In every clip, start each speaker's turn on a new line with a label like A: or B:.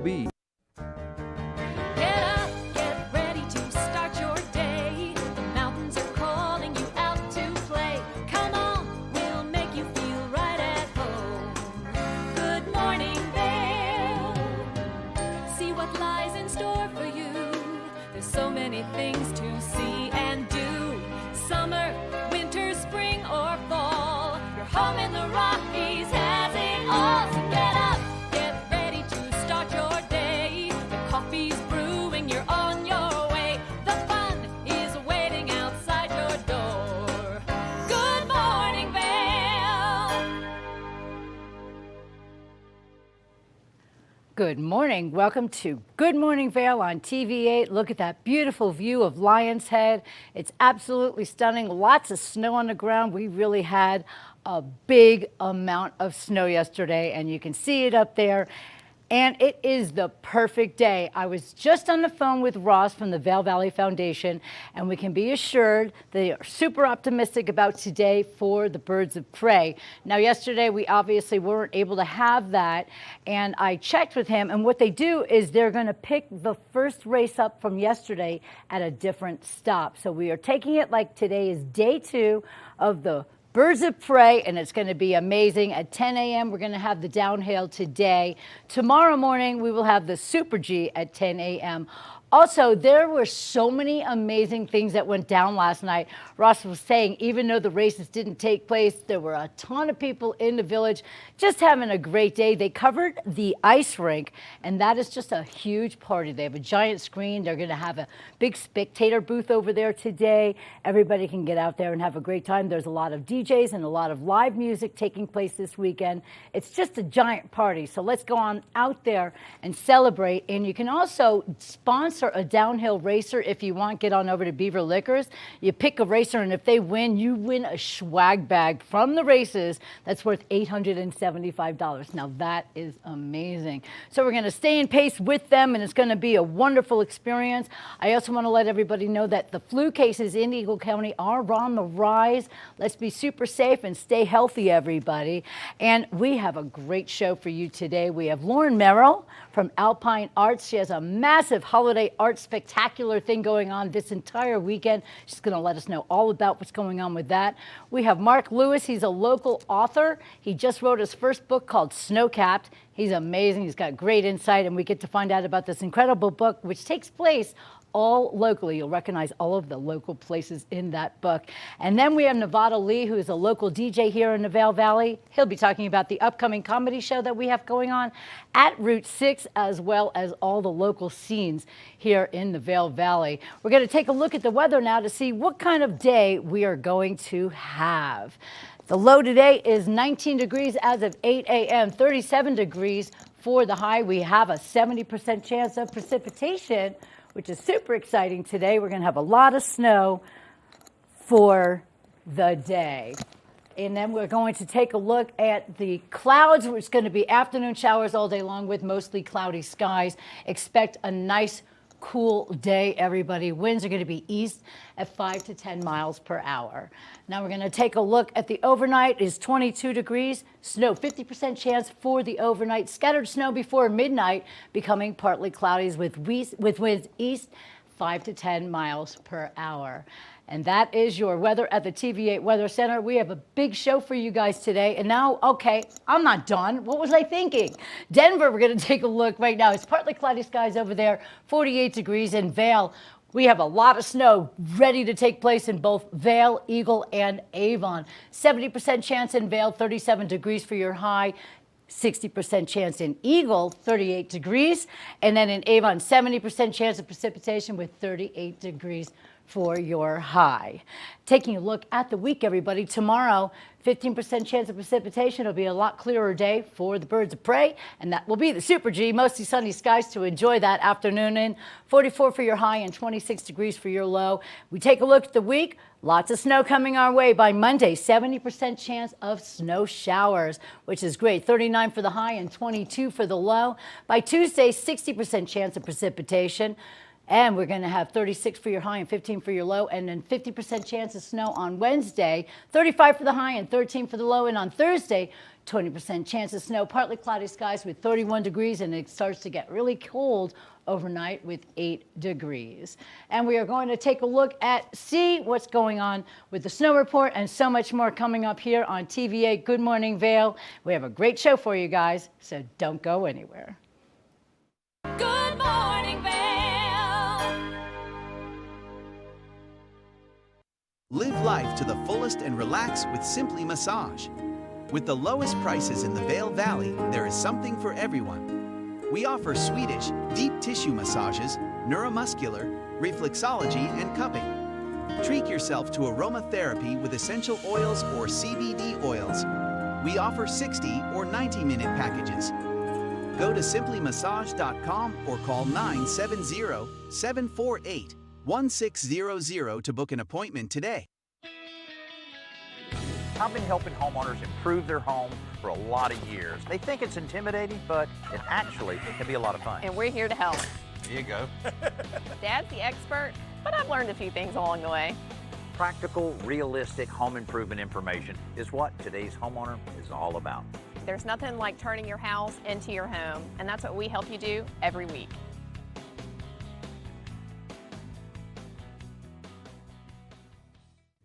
A: B.
B: Get up, get ready to start your day. The mountains are calling you out to play. Come on, we'll make you feel right at home. Good morning, Vail. See what lies in store for you. There's so many things to see and do. Summer, winter, spring, or fall. Your home in the Rockies has it all. So get up, get ready to start your day. The coffee's brewing, you're on your way. The fun is waiting outside your door. Good morning, Vail.
C: Good morning. Welcome to Good Morning Vail on TV8. Look at that beautiful view of Lion's Head. It's absolutely stunning. Lots of snow on the ground. We really had a big amount of snow yesterday, and you can see it up there. And it is the perfect day. I was just on the phone with Ross from the Vail Valley Foundation, and we can be assured they are super optimistic about today for the birds of prey. Now, yesterday we obviously weren't able to have that, and I checked with him, and what they do is they're going to pick the first race up from yesterday at a different stop. So we are taking it like today is day 2 of the Birds of Prey, and it's going to be amazing. At 10 a.m., we're going to have the downhill today. Tomorrow morning, we will have the Super G at 10 a.m. Also, there were so many amazing things that went down last night. Ross was saying, even though the races didn't take place, there were a ton of people in the village just having a great day. They covered the ice rink, and that is just a huge party. They have a giant screen. They're going to have a big spectator booth over there today. Everybody can get out there and have a great time. There's a lot of DJs and a lot of live music taking place this weekend. It's just a giant party. So let's go on out there and celebrate. And you can also sponsor a downhill racer if you want. Get on over to Beaver Liquors. You pick a racer, and if they win, you win a swag bag from the races that's worth $875. Now that is amazing. So we're going to stay in pace with them, and it's going to be a wonderful experience. I also want to let everybody know that the flu cases in Eagle County are on the rise. Let's be super safe and stay healthy, everybody. And we have a great show for you today. We have Lauren Merrill from Alpine Arts. She has a massive holiday art spectacular thing going on this entire weekend. She's going to let us know all about what's going on with that. We have Mark Lewis. He's a local author. He just wrote his first book called Snowcapped. He's amazing. He's got great insight, and we get to find out about this incredible book, which takes place all locally. You'll recognize all of the local places in that book. And then we have Nevada Lee, who is a local DJ here in the Vail Valley. He'll be talking about the upcoming comedy show that we have going on at Route 6, as well as all the local scenes here in the Vail Valley. We're going to take a look at the weather now to see what kind of day we are going to have. The low today is 19 degrees as of 8 a.m., 37 degrees for the high. We have a 70% chance of precipitation, which is super exciting today. We're going to have a lot of snow for the day. And then we're going to take a look at the clouds. It's going to be afternoon showers all day long with mostly cloudy skies. Expect a nice, cool day, everybody. Winds are going to be east at 5 to 10 miles per hour. Now we're going to take a look at the overnight. It is 22 degrees, snow 50% chance for the overnight. Scattered snow before midnight, becoming partly cloudy with winds east 5 to 10 miles per hour. And that is your weather at the TV8 Weather Center. We have a big show for you guys today. And now, okay, I'm not done. What was I thinking? Denver, we're going to take a look right now. It's partly cloudy skies over there, 48 degrees in Vail. We have a lot of snow ready to take place in both Vail, Eagle, and Avon. 70% chance in Vail, 37 degrees for your high. 60% chance in Eagle, 38 degrees. And then in Avon, 70% chance of precipitation with 38 degrees for your high. Taking a look at the week, everybody. Tomorrow, 15% chance of precipitation. It'll be a lot clearer day for the birds of prey, and that will be the Super G. Mostly sunny skies to enjoy that afternoon in. 44 for your high and 26 degrees for your low. We take a look at the week. Lots of snow coming our way by Monday. 70% chance of snow showers, which is great. 39 for the high and 22 for the low. By Tuesday, 60% chance of precipitation. And we're going to have 36 for your high and 15 for your low, and then 50% chance of snow on Wednesday, 35 for the high and 13 for the low. And on Thursday, 20% chance of snow, partly cloudy skies with 31 degrees, and it starts to get really cold overnight with 8 degrees. And we are going to take a look at, see what's going on with the snow report and so much more coming up here on TVA. Good morning, Vail. We have a great show for you guys, so don't go anywhere.
B: Good morning, Vail.
A: Live life to the fullest and relax with Simply Massage. With the lowest prices in the Vail Valley, there is something for everyone. We offer Swedish, deep tissue massages, neuromuscular, reflexology, and cupping. Treat yourself to aromatherapy with essential oils or CBD oils. We offer 60 or 90-minute packages. Go to simplymassage.com or call 970-748-1600 to book an appointment today.
D: I've been helping homeowners improve their home for a lot of years. They think it's intimidating, but it actually can be a lot of fun.
E: And we're here to help.
D: There you go.
E: Dad's the expert, but I've learned a few things along the way.
D: Practical, realistic home improvement information is what today's homeowner is all about.
E: There's nothing like turning your house into your home, and that's what we help you do every week.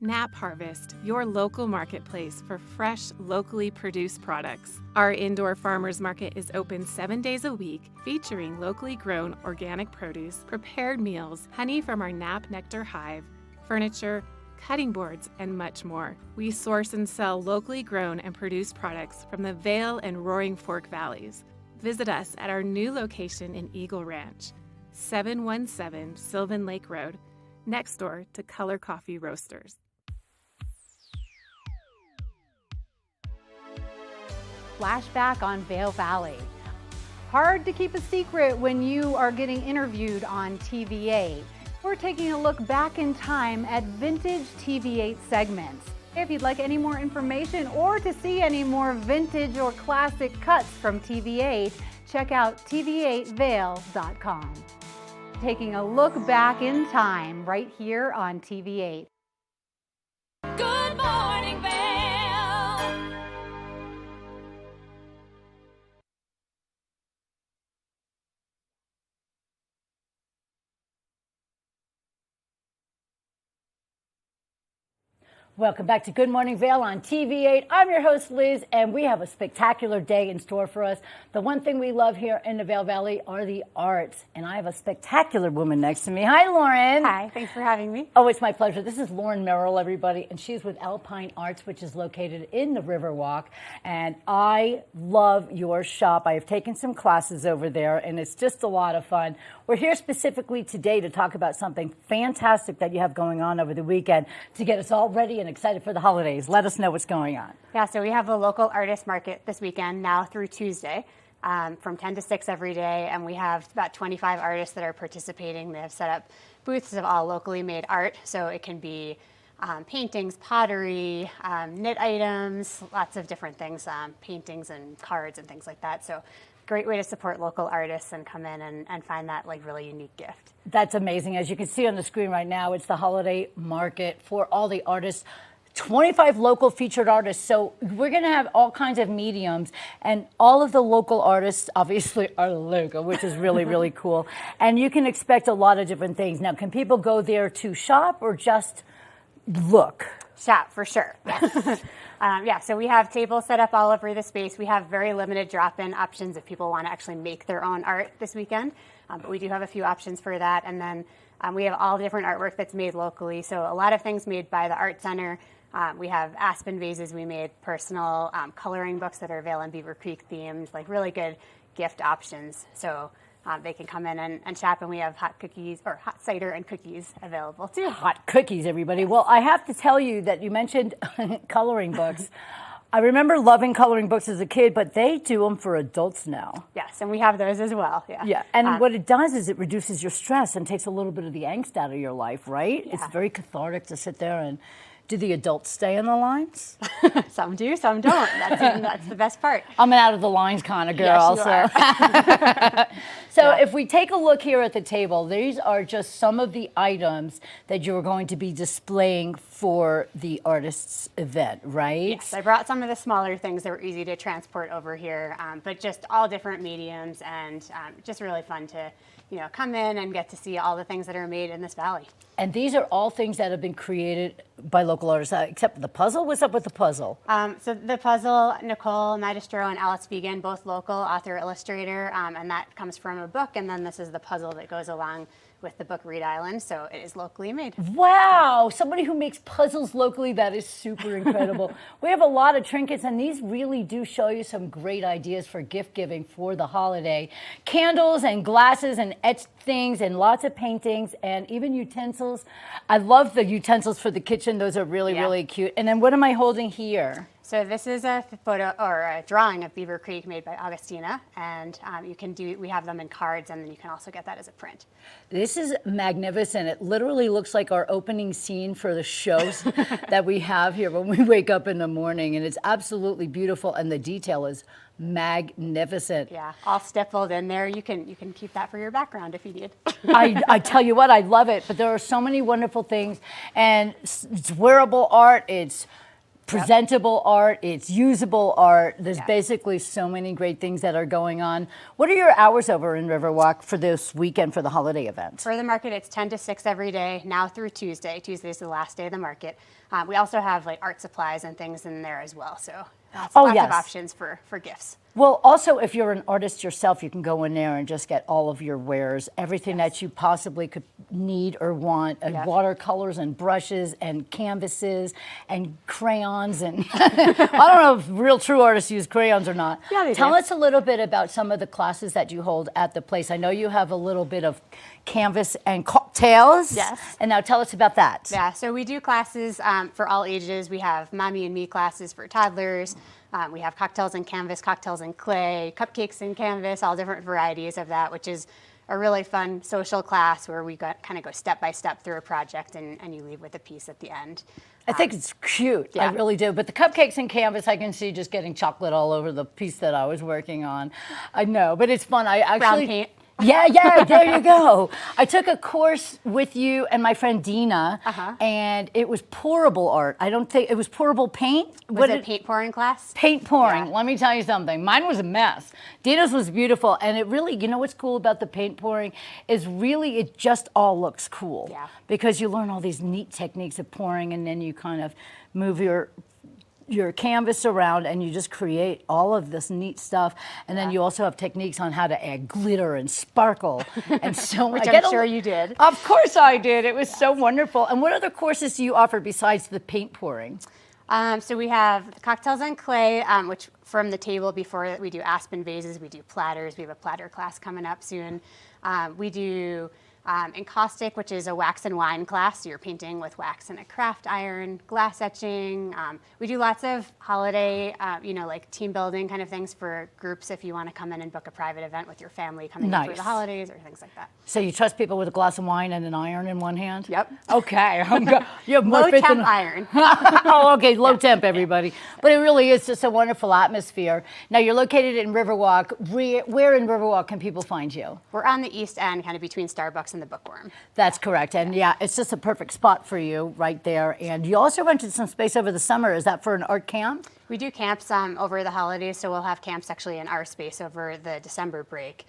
F: Nap Harvest, your local marketplace for fresh, locally produced products. Our indoor farmers market is open 7 days a week, featuring locally grown organic produce, prepared meals, honey from our Nap Nectar hive, furniture, cutting boards, and much more. We source and sell locally grown and produced products from the Vail and Roaring Fork Valleys. Visit us at our new location in Eagle Ranch, 717 Sylvan Lake Road, next door to Color Coffee Roasters.
G: Flashback on Vail Valley. Hard to keep a secret when you are getting interviewed on TV8. We're taking a look back in time at vintage TV8 segments. If you'd like any more information or to see any more vintage or classic cuts from TV8, check out tv8vail.com. Taking a look back in time right here on TV8.
B: Good morning, Vail.
C: Welcome back to Good Morning Vail on TV8. I'm your host, Liz, and we have a spectacular day in store for us. The one thing we love here in the Vail Valley are the arts, and I have a spectacular woman next to me. Hi, Lauren.
G: Hi, thanks for having me.
C: Oh, it's my pleasure. This is Lauren Merrill, everybody, and she's with Alpine Arts, which is located in the Riverwalk, and I love your shop. I have taken some classes over there, and it's just a lot of fun. We're here specifically today to talk about something fantastic that you have going on over the weekend to get us all ready and excited for the holidays. Let us know what's going on.
G: Yeah, so we have a local artist market this weekend, now through Tuesday, from 10 to 6 every day, and we have about 25 artists that are participating. They have set up booths of all locally made art, so it can be paintings, pottery, knit items, lots of different things, paintings and cards and things like that. So great way to support local artists and come in and find that like really unique gift.
C: That's amazing. As you can see on the screen right now, it's the holiday market for all the artists. 25 local featured artists. So we're going to have all kinds of mediums, and all of the local artists obviously are local, which is really, really cool. And you can expect a lot of different things. Now, can people go there to shop or just look?
G: Shop, for sure. Yeah, so we have tables set up all over the space. We have very limited drop-in options if people want to actually make their own art this weekend. But we do have a few options for that. And then we have all different artwork that's made locally. So a lot of things made by the Art Center. We have aspen vases we made, personal coloring books that are Vail and Beaver Creek themed, like really good gift options. So they can come in and shop, and we have hot cookies or hot cider and cookies available too.
C: Hot cookies, everybody. Well, I have to tell you that you mentioned coloring books. I remember loving coloring books as a kid, but they do them for adults now.
G: Yes, and we have those as well. Yeah.
C: Yeah, and what it does is it reduces your stress and takes a little bit of the angst out of your life, right?
G: Yeah.
C: It's very cathartic to sit there and Do the adults stay in the lines?
G: Some do, some don't. That's the best part.
C: I'm an out of the lines kind of girl.
G: Yes, you
C: So if we take a look here at the table, these are just some of the items that you're going to be displaying for the artists event, right?
G: Yes, I brought some of the smaller things that were easy to transport over here, but just all different mediums, and just really fun to come in and get to see all the things that are made in this valley.
C: And these are all things that have been created by local artists, except for the puzzle. What's up with the puzzle?
G: So the puzzle, Nicole Magistro and Alice Vegan, both local, author, illustrator, and that comes from a book, and then this is the puzzle that goes along with the book Reed Island, so it is locally made.
C: Wow, somebody who makes puzzles locally, that is super incredible. We have a lot of trinkets, and these really do show you some great ideas for gift giving for the holiday. Candles and glasses and etched things and lots of paintings and even utensils. I love the utensils for the kitchen. Those are really, really cute. And then what am I holding here?
G: So this is a photo or a drawing of Beaver Creek made by Augustina, and we have them in cards, and then you can also get that as a print.
C: This is magnificent. It literally looks like our opening scene for the shows that we have here when we wake up in the morning, and it's absolutely beautiful, and the detail is magnificent.
G: Yeah, all stippled in there. You can keep that for your background if you need.
C: I tell you what, I love it, but there are so many wonderful things, and it's wearable art, it's presentable art, it's usable art. There's basically so many great things that are going on. What are your hours over in Riverwalk for this weekend for the holiday event?
G: For the market, it's 10 to 6 every day, now through Tuesday. Tuesday's the last day of the market. We also have like art supplies and things in there as well, so lots of options for gifts.
C: Well, also, if you're an artist yourself, you can go in there and just get all of your wares, everything that you possibly could need or want, and watercolors and brushes and canvases and crayons. And I don't know if real true artists use crayons or not.
G: Yeah, they
C: Tell
G: do.
C: us a little bit about some of the classes that you hold at the place. I know you have a little bit of canvas and cocktails.
G: Yes.
C: And now tell us about that.
G: Yeah, so we do classes for all ages. We have Mommy and Me classes for toddlers. We have cocktails in canvas, cocktails in clay, cupcakes in canvas, all different varieties of that, which is a really fun social class where we kind of go step by step through a project and you leave with a piece at the end.
C: I think it's cute. I really do. But the cupcakes and canvas, I can see just getting chocolate all over the piece that I was working on. I know, but it's fun. I actually.
G: Brown paint.
C: Yeah, there you go. I took a course with you and my friend Dina, and it was pourable art. I don't think it was pourable paint.
G: Was it paint pouring class?
C: Paint pouring.
G: Yeah.
C: Let me tell you something. Mine was a mess. Dina's was beautiful, and it really, you know what's cool about the paint pouring is really it just all looks cool.
G: Yeah.
C: Because you learn all these neat techniques of pouring, and then you kind of move your canvas around and you just create all of this neat stuff, and then you also have techniques on how to add glitter and sparkle and so
G: Which I'm sure you did.
C: Of course I did. It was so wonderful. And what other courses do you offer besides the paint pouring?
G: So we have the cocktails on clay, which from the table before we do aspen vases, we do platters. We have a platter class coming up soon. We do encaustic, which is a wax and wine class. So you're painting with wax and a craft iron, glass etching. We do lots of holiday, like team building kind of things for groups if you want to come in and book a private event with your family coming in for the holidays or things like that.
C: So you trust people with a glass of wine and an iron in one hand?
G: Yep.
C: Okay. You have more
G: Low
C: faith
G: temp
C: than
G: iron.
C: Oh, okay, low temp, everybody. But it really is just a wonderful atmosphere. Now, you're located in Riverwalk. Where in Riverwalk can people find you?
G: We're on the east end, kind of between Starbucks and the Bookworm.
C: That's correct. And yeah, it's just a perfect spot for you right there. And you also rented some space over the summer. Is that for an art camp?
G: We do camps over the holidays, so we'll have camps actually in our space over the December break.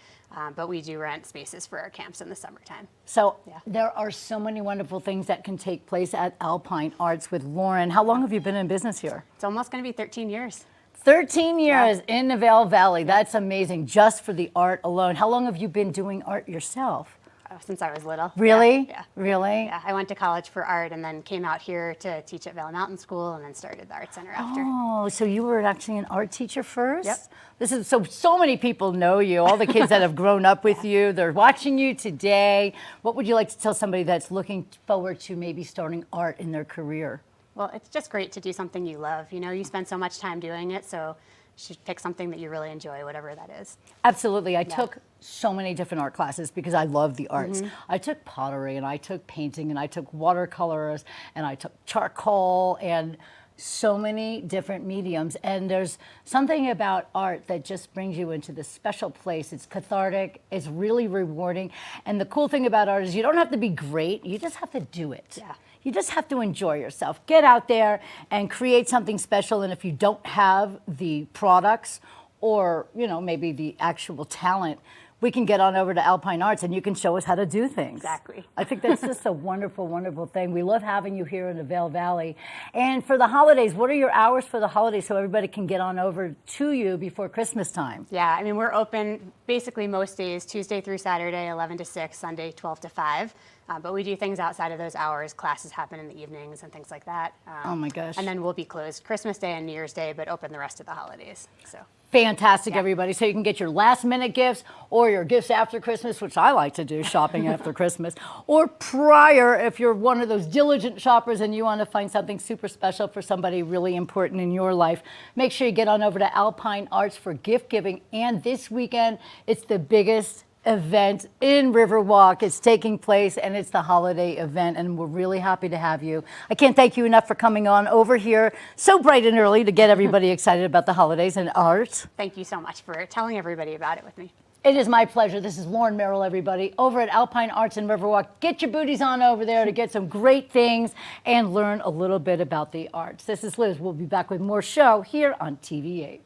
G: But we do rent spaces for our camps in the summertime.
C: So there are so many wonderful things that can take place at Alpine Arts with Lauren. How long have you been in business here?
G: It's almost going to be 13 years.
C: 13 years in the Vail Valley. That's amazing, just for the art alone. How long have you been doing art yourself?
G: Since I was little.
C: Really?
G: Yeah.
C: Really?
G: Yeah, I went to college for art and then came out here to teach at Vail Mountain School and then started the Art Center after.
C: Oh, so you were actually an art teacher first?
G: Yep.
C: This is so many people know you. All the kids that have grown up with you, they're watching you today. What would you like to tell somebody that's looking forward to maybe starting art in their career?
G: Well, it's just great to do something you love. You know, you spend so much time doing it, so you should pick something that you really enjoy, whatever that is.
C: Absolutely. I took so many different art classes because I love the arts. I took pottery and I took painting and I took watercolors and I took charcoal and so many different mediums. And there's something about art that just brings you into this special place. It's cathartic, it's really rewarding. And the cool thing about art is you don't have to be great, you just have to do it.
G: Yeah.
C: You just have to enjoy yourself. Get out there and create something special. And if you don't have the products or, you know, maybe the actual talent, we can get on over to Alpine Arts and you can show us how to do things.
G: Exactly.
C: I think that's just a wonderful, wonderful thing. We love having you here in the Vail Valley. And for the holidays, what are your hours for the holidays so everybody can get on over to you before Christmas time?
G: Yeah, I mean, we're open basically most days, Tuesday through Saturday, 11 to 6, Sunday, 12 to 5. But we do things outside of those hours. Classes happen in the evenings and things like that.
C: Oh my gosh.
G: And then we'll be closed Christmas Day and New Year's Day, but open the rest of the holidays. So.
C: Fantastic, everybody. So you can get your last minute gifts or your gifts after Christmas, which I like to do, shopping after Christmas, or prior if you're one of those diligent shoppers and you want to find something super special for somebody really important in your life. Make sure you get on over to Alpine Arts for gift giving. And this weekend, it's the biggest event in Riverwalk. It's taking place and it's the holiday event and we're really happy to have you. I can't thank you enough for coming on over here so bright and early to get everybody excited about the holidays and art.
G: Thank you so much for telling everybody about it with me.
C: It is my pleasure. This is Lauren Merrill, everybody, over at Alpine Arts in Riverwalk. Get your booties on over there to get some great things and learn a little bit about the arts. This is Liz. We'll be back with more show here on TV8.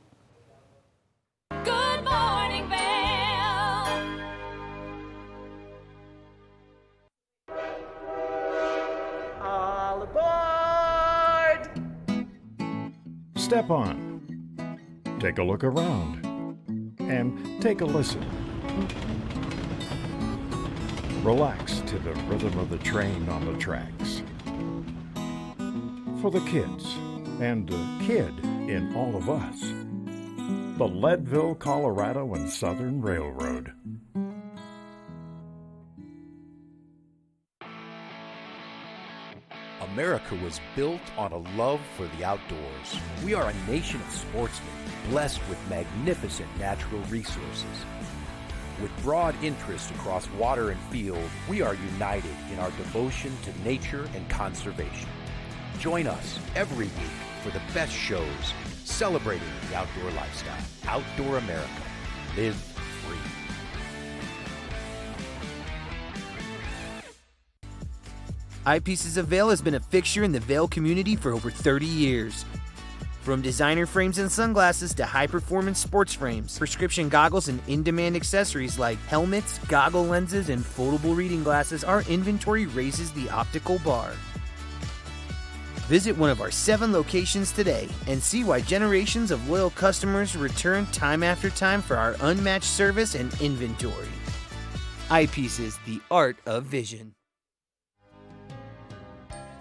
B: Good morning, Vail.
H: All aboard!
I: Step on, take a look around, and take a listen. Relax to the rhythm of the train on the tracks. For the kids, and the kid in all of us, the Leadville, Colorado and Southern Railroad.
J: America was built on a love for the outdoors. We are a nation of sportsmen, blessed with magnificent natural resources. With broad interests across water and field, we are united in our devotion to nature and conservation. Join us every week for the best shows celebrating the outdoor lifestyle. Outdoor America. Live free.
K: Eyepieces of Vail has been a fixture in the Vail community for over 30 years. From designer frames and sunglasses to high-performance sports frames, prescription goggles and in-demand accessories like helmets, goggle lenses, and foldable reading glasses, our inventory raises the optical bar. Visit one of our 7 locations today and see why generations of loyal customers return time after time for our unmatched service and inventory. Eyepieces, the art of vision.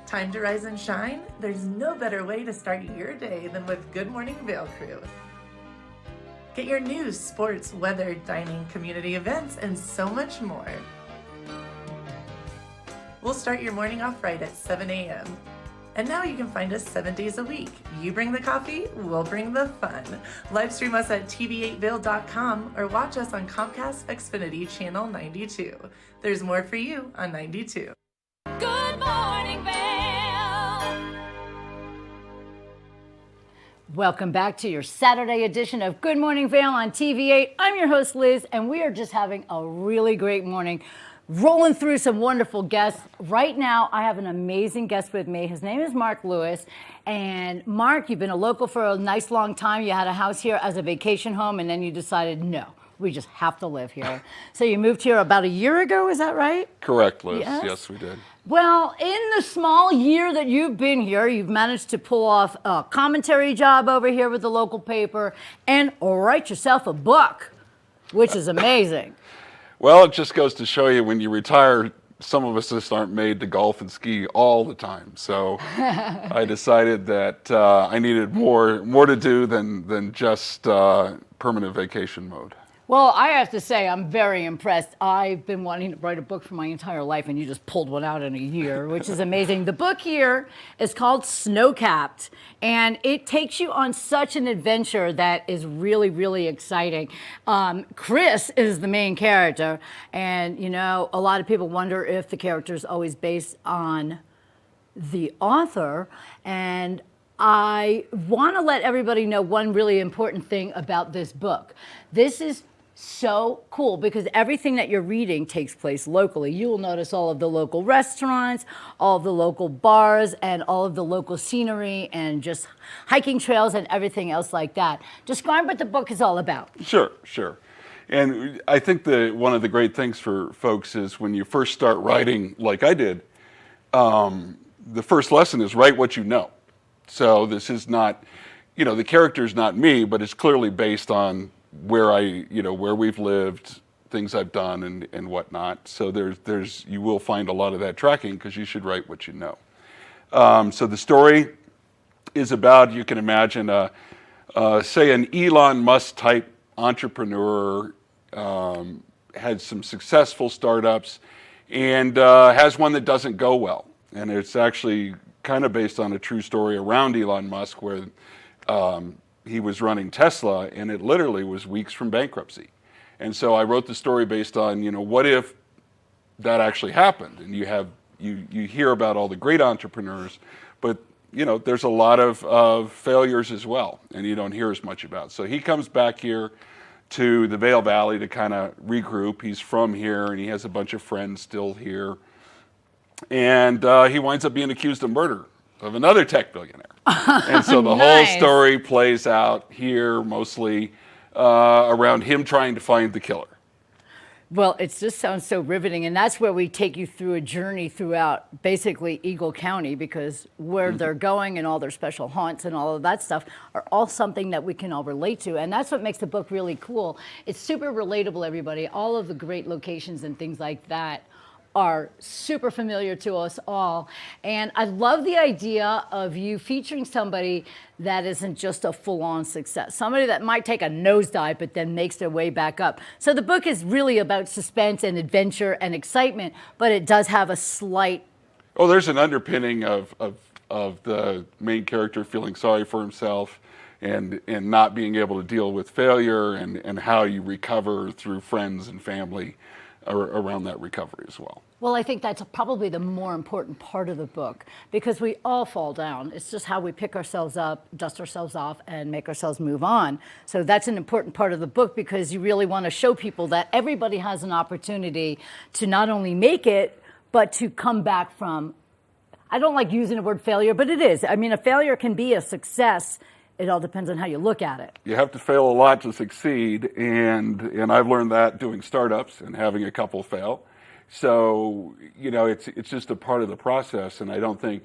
H: Time to rise and shine? There's no better way to start your day than with Good Morning Vail Crew. Get your news, sports, weather, dining, community events, and so much more. We'll start your morning off right at 7 a.m. And now you can find us 7 days a week. You bring the coffee, we'll bring the fun. Live stream us at tv8vail.com or watch us on Comcast Xfinity Channel 92. There's more for you on 92.
B: Good morning, Vail.
C: Welcome back to your Saturday edition of Good Morning Vail on TV8. I'm your host, Liz, and we are just having a really great morning, rolling through some wonderful guests. Right now, I have an amazing guest with me. His name is Mark Lewis. And Mark, you've been a local for a nice long time. You had a house here as a vacation home, and then you decided, no, we just have to live here. So you moved here about a year ago, is that right?
L: Correct, Liz.
C: Yes?
L: Yes, we did.
C: Well, in the small year that you've been here, you've managed to pull off a commentary job over here with the local paper and write yourself a book, which is amazing.
L: Well, it just goes to show you when you retire, some of us just aren't made to golf and ski all the time. So I decided that I needed more to do than just permanent vacation mode.
C: Well, I have to say, I'm very impressed. I've been wanting to write a book for my entire life, and you just pulled one out in a year, which is amazing. The book here is called Snowcapped, and it takes you on such an adventure that is really, really exciting. Chris is the main character, and you know, a lot of people wonder if the character is always based on the author, and I want to let everybody know one really important thing about this book. This is so cool because everything that you're reading takes place locally. You will notice all of the local restaurants, all of the local bars, and all of the local scenery and just hiking trails and everything else like that. Describe what the book is all about.
L: Sure, sure. And I think one of the great things for folks is when you first start writing, like I did, the first lesson is write what you know. So this is not, you know, the character's not me, but it's clearly based on where where we've lived, things I've done and whatnot. So you will find a lot of that tracking because you should write what you know. So the story is about, you can imagine, say an Elon Musk type entrepreneur, had some successful startups and has one that doesn't go well. And it's actually kind of based on a true story around Elon Musk where he was running Tesla and it literally was weeks from bankruptcy. And so I wrote the story based on, you know, what if that actually happened? And you hear about all the great entrepreneurs, but you know, there's a lot of failures as well, and you don't hear as much about. So he comes back here to the Vail Valley to kind of regroup. He's from here and he has a bunch of friends still here. And he winds up being accused of murder of another tech billionaire. And so the whole story plays out here mostly around him trying to find the killer.
C: Well, it just sounds so riveting, and that's where we take you through a journey throughout basically Eagle County, because where they're going and all their special haunts and all of that stuff are all something that we can all relate to, and that's what makes the book really cool. It's super relatable, everybody. All of the great locations and things like that are super familiar to us all. And I love the idea of you featuring somebody that isn't just a full-on success, somebody that might take a nosedive but then makes their way back up. So the book is really about suspense and adventure and excitement, but it does have a slight...
L: Oh, there's an underpinning of the main character feeling sorry for himself and not being able to deal with failure and how you recover through friends and family around that recovery as well.
C: Well, I think that's probably the more important part of the book, because we all fall down. It's just how we pick ourselves up, dust ourselves off, and make ourselves move on. So that's an important part of the book, because you really want to show people that everybody has an opportunity to not only make it, but to come back from, I don't like using the word failure, but it is. I mean, a failure can be a success. It all depends on how you look at it.
L: You have to fail a lot to succeed, and I've learned that doing startups and having a couple fail. So, you know, it's just a part of the process, and I don't think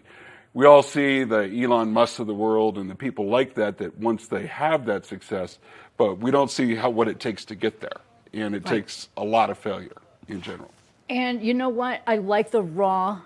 L: we all see the Elon Musks of the world and the people like that once they have that success, but we don't see what it takes to get there, and it takes a lot of failure in general.
C: And you know what? I like the raw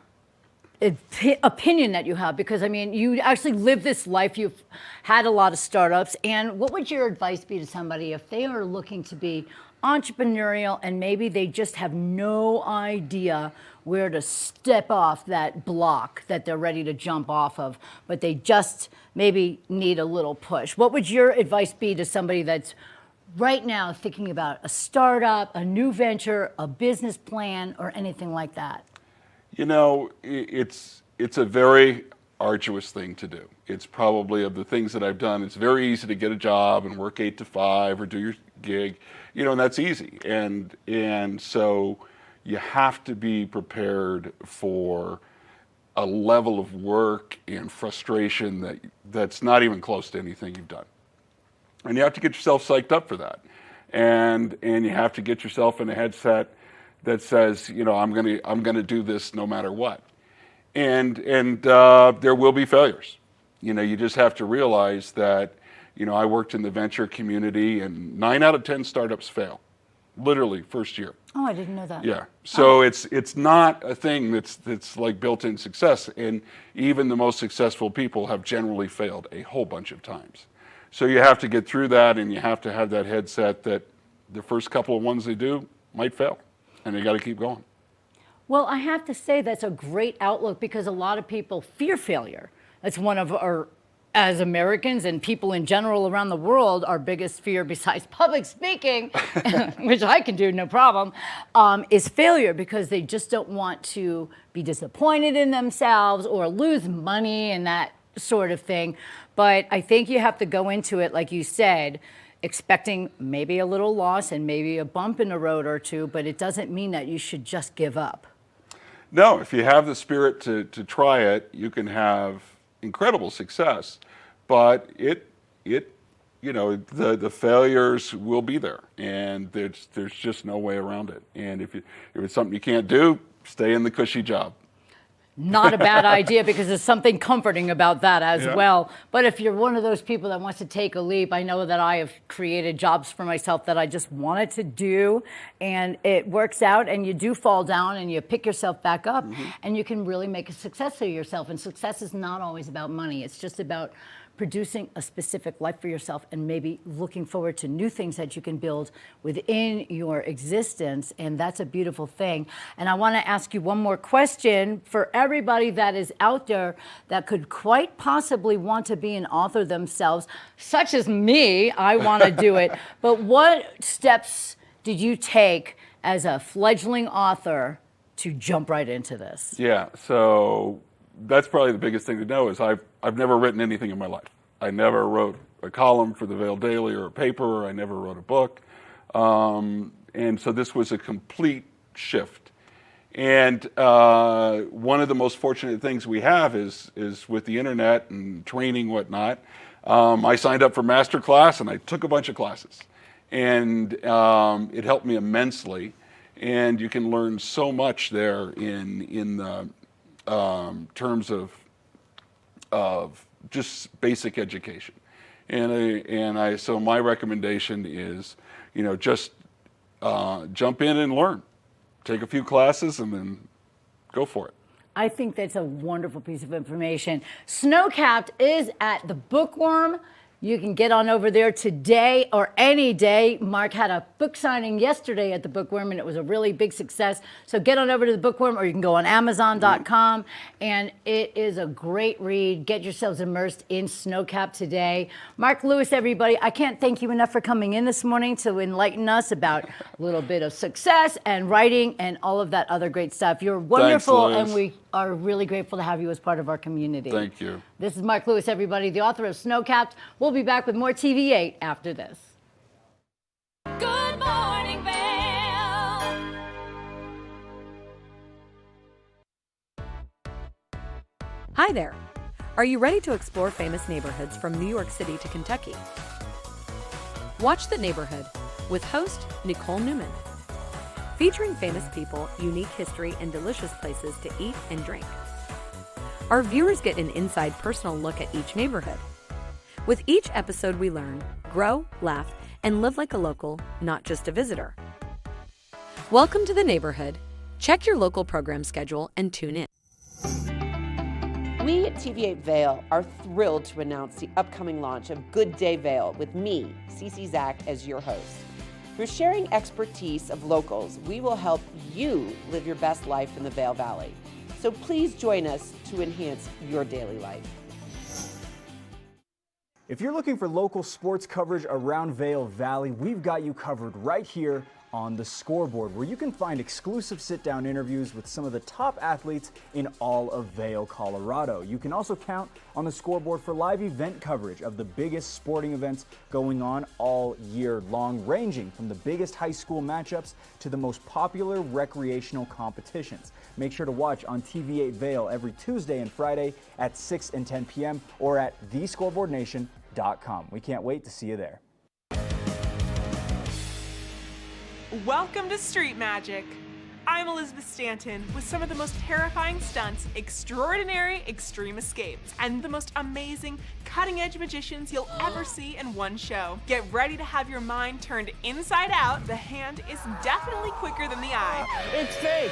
C: opinion that you have, because I mean, you actually live this life. You've had a lot of startups, and what would your advice be to somebody if they are looking to be entrepreneurial and maybe they just have no idea where to step off that block that they're ready to jump off of, but they just maybe need a little push? What would your advice be to somebody that's right now thinking about a startup, a new venture, a business plan, or anything like that?
L: You know, it's a very arduous thing to do. It's probably, of the things that I've done, it's very easy to get a job and work 8 to 5 or do your gig, you know, and that's easy. And so you have to be prepared for a level of work and frustration that's not even close to anything you've done. And you have to get yourself psyched up for that. And you have to get yourself in a headset that says, you know, I'm gonna do this no matter what. And there will be failures. You know, you just have to realize that, you know, I worked in the venture community and 9 out of 10 startups fail, literally first year.
C: Oh, I didn't know that.
L: Yeah, so it's not a thing that's like built-in success, and even the most successful people have generally failed a whole bunch of times. So you have to get through that, and you have to have that headset that the first couple of ones they do might fail, and they got to keep going.
C: Well, I have to say that's a great outlook because a lot of people fear failure. That's one of our, as Americans and people in general around the world, our biggest fear besides public speaking, which I can do no problem, is failure because they just don't want to be disappointed in themselves or lose money and that sort of thing. But I think you have to go into it, like you said, expecting maybe a little loss and maybe a bump in the road or two, but it doesn't mean that you should just give up.
L: No, if you have the spirit to try it, you can have incredible success, but the failures will be there, and there's just no way around it. And if it's something you can't do, stay in the cushy job.
C: Not a bad idea because there's something comforting about that as
L: Yeah.
C: well. But if you're one of those people that wants to take a leap, I know that I have created jobs for myself that I just wanted to do, and it works out, and you do fall down and you pick yourself back up, and you can really make a success of yourself. And success is not always about money. It's just about producing a specific life for yourself and maybe looking forward to new things that you can build within your existence. And that's a beautiful thing. And I want to ask you one more question for everybody that is out there that could quite possibly want to be an author themselves, such as me. I want to do it. But what steps did you take as a fledgling author to jump right into this?
L: Yeah, so that's probably the biggest thing to know is I've never written anything in my life. I never wrote a column for the Vail Daily or a paper. I never wrote a book. And so this was a complete shift. And one of the most fortunate things we have is with the internet and training, whatnot. I signed up for master class and I took a bunch of classes. And it helped me immensely. And you can learn so much there in the terms of just basic education. So my recommendation is, just jump in and learn. Take a few classes and then go for it.
C: I think that's a wonderful piece of information. Snowcapped is at the Bookworm. You can get on over there today or any day. Mark had a book signing yesterday at the Bookworm, and it was a really big success. So get on over to the Bookworm, or you can go on Amazon.com, and it is a great read. Get yourselves immersed in Snowcapped today. Mark Lewis, everybody, I can't thank you enough for coming in this morning to enlighten us about a little bit of success and writing and all of that other great stuff. You're wonderful,
L: Thanks, Liz.
C: and we are really grateful to have you as part of our community.
L: Thank you.
C: This is Mark Lewis, everybody, the author of Snowcapped. We'll be back with more TV8 after this.
B: Good morning, Vail.
M: Hi there. Are you ready to explore famous neighborhoods from New York City to Kentucky? Watch The Neighborhood with host Nicole Newman. Featuring famous people, unique history, and delicious places to eat and drink. Our viewers get an inside personal look at each neighborhood. With each episode we learn, grow, laugh, and live like a local, not just a visitor. Welcome to The Neighborhood. Check your local program schedule and tune in.
N: We at TV8 Vail are thrilled to announce the upcoming launch of Good Day Vail with me, Cece Zach, as your host. Through sharing expertise of locals, we will help you live your best life in the Vail Valley. So please join us to enhance your daily life.
O: If you're looking for local sports coverage around Vail Valley, we've got you covered right here on The Scoreboard, where you can find exclusive sit-down interviews with some of the top athletes in all of Vail, Colorado. You can also count on The Scoreboard for live event coverage of the biggest sporting events going on all year long, ranging from the biggest high school matchups to the most popular recreational competitions. Make sure to watch on TV8 Vail every Tuesday and Friday at 6 and 10 p.m. or at thescoreboardnation.com. We can't wait to see you there.
P: Welcome to Street Magic. I'm Elizabeth Stanton with some of the most terrifying stunts, extraordinary extreme escapes, and the most amazing cutting-edge magicians you'll ever see in one show. Get ready to have your mind turned inside out. The hand is definitely quicker than the eye.
O: It's fake!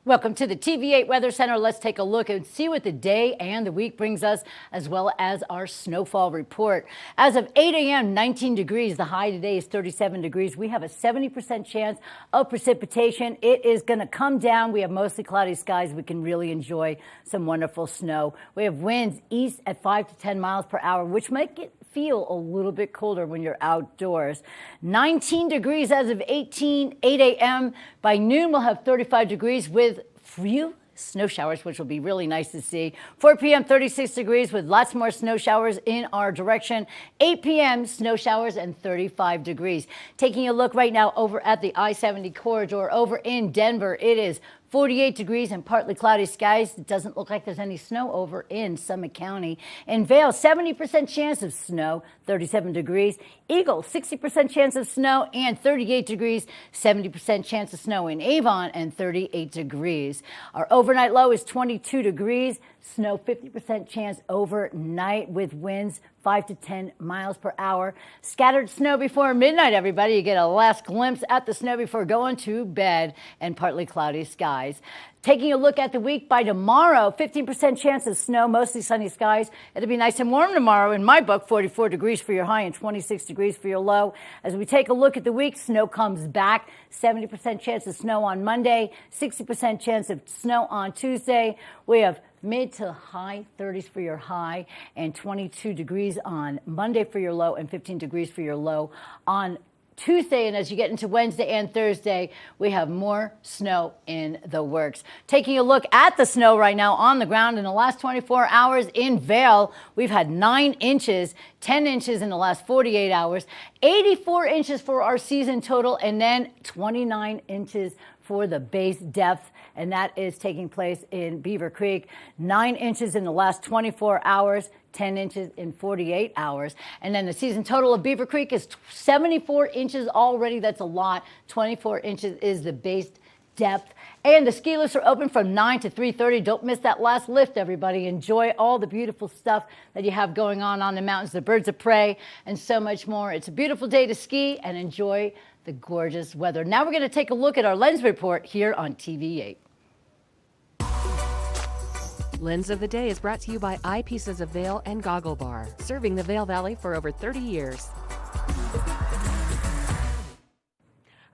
C: Welcome to the TV8 Weather Center. Let's take a look and see what the day and the week brings us, as well as our snowfall report. As of 8 a.m., 19 degrees. The high today is 37 degrees. We have a 70% chance of precipitation. It is going to come down. We have mostly cloudy skies. We can really enjoy some wonderful snow. We have winds east at 5 to 10 miles per hour, which might feel a little bit colder when you're outdoors. 19 degrees as of 8 a.m. By noon, we'll have 35 degrees with few snow showers, which will be really nice to see. 4 p.m., 36 degrees with lots more snow showers in our direction. 8 p.m., snow showers and 35 degrees. Taking a look right now over at the I-70 corridor over in Denver, it is 48 degrees and partly cloudy skies. It doesn't look like there's any snow over in Summit County. In Vail, 70% chance of snow, 37 degrees. Eagle, 60% chance of snow and 38 degrees. 70% chance of snow in Avon and 38 degrees. Our overnight low is 22 degrees. Snow, 50% chance overnight with winds 5 to 10 miles per hour. Scattered snow before midnight, everybody. You get a last glimpse at the snow before going to bed, and partly cloudy skies. Taking a look at the week, by tomorrow, 15% chance of snow, mostly sunny skies. It'll be nice and warm tomorrow. In my book, 44 degrees for your high and 26 degrees for your low. As we take a look at the week, snow comes back. 70% chance of snow on Monday, 60% chance of snow on Tuesday. We have mid to high 30s for your high and 22 degrees on Monday for your low and 15 degrees for your low on Tuesday. And as you get into Wednesday and Thursday, we have more snow in the works. Taking a look at the snow right now on the ground in the last 24 hours in Vail, we've had 9 inches, 10 inches in the last 48 hours, 84 inches for our season total, and then 29 inches for the base depth, and that is taking place in Beaver Creek. 9 inches in the last 24 hours, 10 inches in 48 hours. And then the season total of Beaver Creek is 74 inches already. That's a lot. 24 inches is the base depth. And the ski lifts are open from 9 to 3:30. Don't miss that last lift, everybody. Enjoy all the beautiful stuff that you have going on the mountains, the birds of prey, and so much more. It's a beautiful day to ski and enjoy the gorgeous weather. Now we're going to take a look at our lens report here on TV8.
M: Lens of the Day is brought to you by Eyepieces of Vail and Goggle Bar, serving the Vail Valley for over 30 years.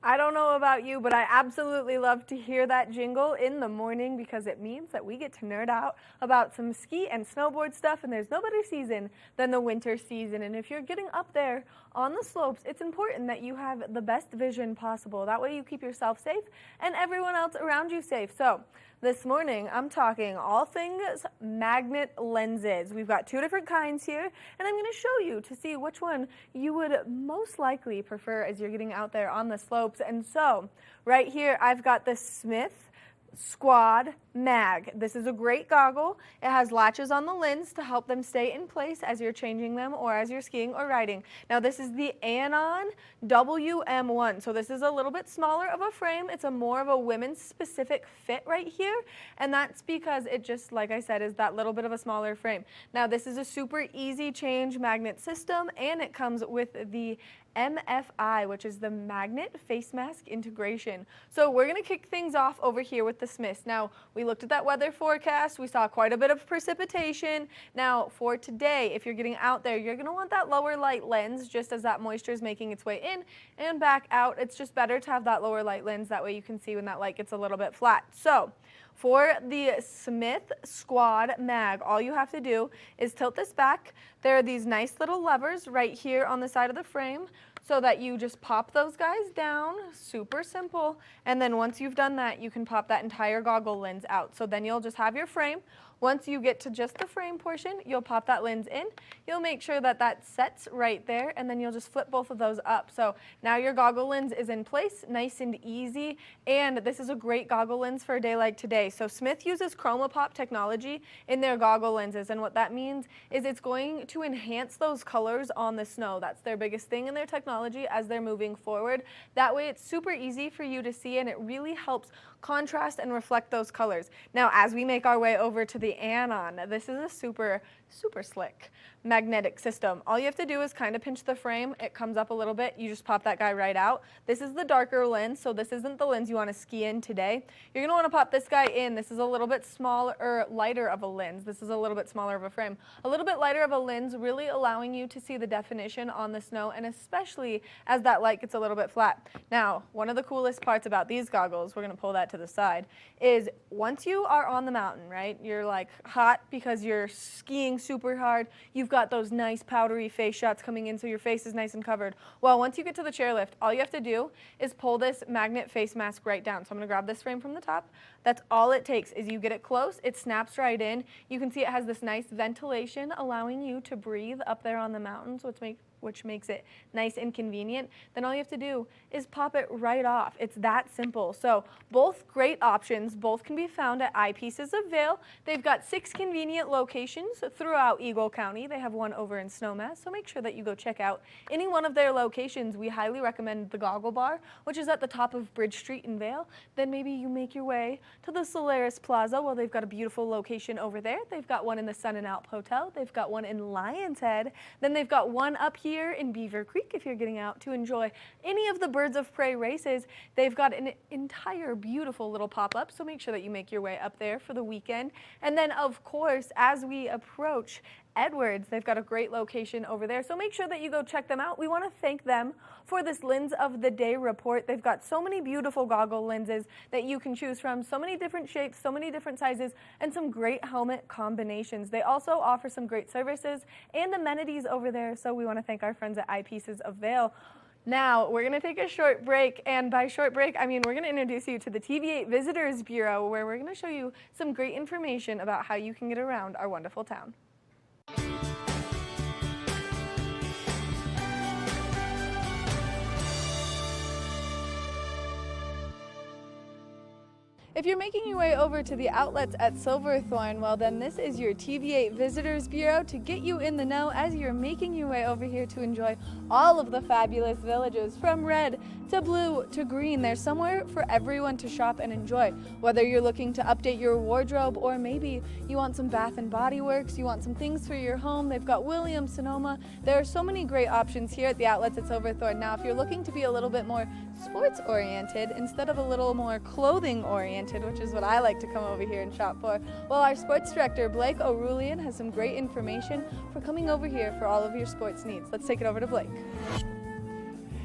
Q: I don't know about you, but I absolutely love to hear that jingle in the morning because it means that we get to nerd out about some ski and snowboard stuff, and there's no better season than the winter season. And if you're getting up there on the slopes, it's important that you have the best vision possible. That way you keep yourself safe and everyone else around you safe. So this morning, I'm talking all things magnet lenses. We've got 2 different kinds here, and I'm going to show you to see which one you would most likely prefer as you're getting out there on the slopes. And so, right here, I've got the Smith Squad Mag. This is a great goggle. It has latches on the lens to help them stay in place as you're changing them or as you're skiing or riding. Now this is the Anon WM1. So this is a little bit smaller of a frame. It's a more of a women's specific fit right here. And that's because it just, like I said, is that little bit of a smaller frame. Now this is a super easy change magnet system, and it comes with the MFI, which is the magnet face mask integration. So we're going to kick things off over here with the Smiths. Now, we looked at that weather forecast. We saw quite a bit of precipitation. Now, for today, if you're getting out there, you're going to want that lower light lens just as that moisture is making its way in and back out. It's just better to have that lower light lens. That way you can see when that light gets a little bit flat. So for the Smith Squad Mag, all you have to do is tilt this back. There are these nice little levers right here on the side of the frame so that you just pop those guys down, super simple. And then once you've done that, you can pop that entire goggle lens out. So then you'll just have your frame. Once you get to just the frame portion, you'll pop that lens in. You'll make sure that that sets right there, and then you'll just flip both of those up. So now your goggle lens is in place, nice and easy, and this is a great goggle lens for a day like today. So Smith uses ChromaPop technology in their goggle lenses, and what that means is it's going to enhance those colors on the snow. That's their biggest thing in their technology as they're moving forward. That way it's super easy for you to see, and it really helps contrast and reflect those colors. Now, as we make our way over to the Anon, this is a super slick magnetic system. All you have to do is kind of pinch the frame. It comes up a little bit. You just pop that guy right out. This is the darker lens, so this isn't the lens you want to ski in today. You're going to want to pop this guy in. This is a little bit smaller, or lighter of a lens. This is a little bit smaller of a frame. A little bit lighter of a lens, really allowing you to see the definition on the snow, and especially as that light gets a little bit flat. Now, one of the coolest parts about these goggles, we're going to pull that to the side, is once you are on the mountain, right, you're like hot because you're skiing super hard. You've got those nice powdery face shots coming in so your face is nice and covered. Well, once you get to the chairlift, all you have to do is pull this magnet face mask right down. So I'm going to grab this frame from the top. That's all it takes is you get it close, it snaps right in. You can see it has this nice ventilation allowing you to breathe up there on the mountains, which makes it nice and convenient. Then all you have to do is pop it right off. It's that simple. So both great options. Both can be found at Eyepieces of Vail. They've got 6 convenient locations throughout Eagle County. They have one over in Snowmass, so make sure that you go check out any one of their locations. We highly recommend the Goggle Bar, which is at the top of Bridge Street in Vail. Then maybe you make your way to the Solaris Plaza. Well, they've got a beautiful location over there. They've got one in the Sun and Alp Hotel. They've got one in Lion's Head. Then they've got one up here in Beaver Creek if you're getting out to enjoy any of the Birds of Prey races. They've got an entire beautiful little pop-up, so make sure that you make your way up there for the weekend. And then, of course, as we approach Edwards, they've got a great location over there, so make sure that you go check them out. We want to thank them for this Lens of the Day report. They've got so many beautiful goggle lenses that you can choose from, so many different shapes, so many different sizes, and some great helmet combinations. They also offer some great services and amenities over there, so we want to thank our friends at Eyepieces of Vail. Now, we're going to take a short break, and by short break, I mean we're going to introduce you to the TV8 Visitors Bureau, where we're going to show you some great information about how you can get around our wonderful town. If you're making your way over to the outlets at Silverthorne, well then this is your TV8 Visitors Bureau to get you in the know as you're making your way over here to enjoy all of the fabulous villages, from red to blue to green. There's somewhere for everyone to shop and enjoy. Whether you're looking to update your wardrobe, or maybe you want some Bath and Body Works, you want some things for your home, they've got Williams, Sonoma. There are so many great options here at the outlets at Silverthorne. Now, if you're looking to be a little bit more sports oriented instead of a little more clothing oriented, which is what I like to come over here and shop for, well, our sports director Blake O'Rulian has some great information for coming over here for all of your sports needs. Let's take it over to Blake.